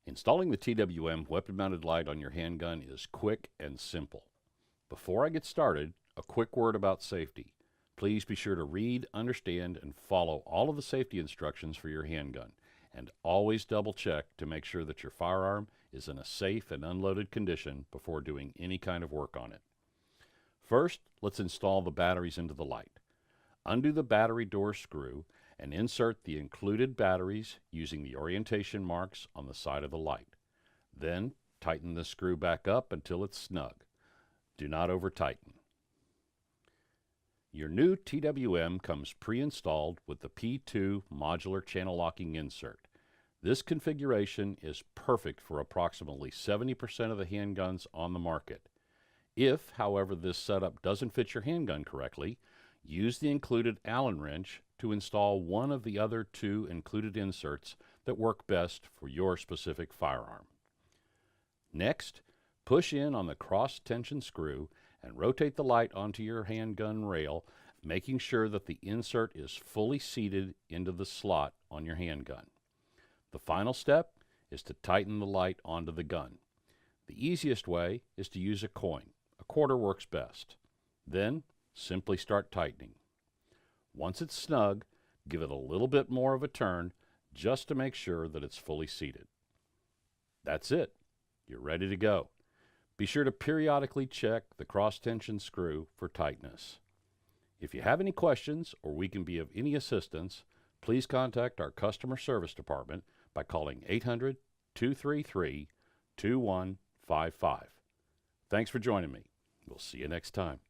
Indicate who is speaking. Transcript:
Speaker 1: Installing the TWM weapon-mounted light on your handgun is quick and simple. Before I get started, a quick word about safety. Please be sure to read, understand, and follow all of the safety instructions for your handgun, and always double check to make sure that your firearm is in a safe and unloaded condition before doing any kind of work on it. First, let's install the batteries into the light. Undo the battery door screw and insert the included batteries using the orientation marks on the side of the light. Then tighten the screw back up until it's snug. Do not over-tighten. Your new TWM comes pre-installed with the P2 modular channel locking insert. This configuration is perfect for approximately 70% of the handguns on the market. If, however, this setup doesn't fit your handgun correctly, use the included Allen wrench to install one of the other two included inserts that work best for your specific firearm. Next, push in on the cross-tension screw and rotate the light onto your handgun rail, making sure that the insert is fully seated into the slot on your handgun. The final step is to tighten the light onto the gun. The easiest way is to use a coin. A quarter works best. Then, simply start tightening. Once it's snug, give it a little bit more of a turn just to make sure that it's fully seated. That's it. You're ready to go. Be sure to periodically check the cross-tension screw for tightness. If you have any questions or we can be of any assistance, please contact our customer service department by calling 800-233-2155. Thanks for joining me. We'll see you next time.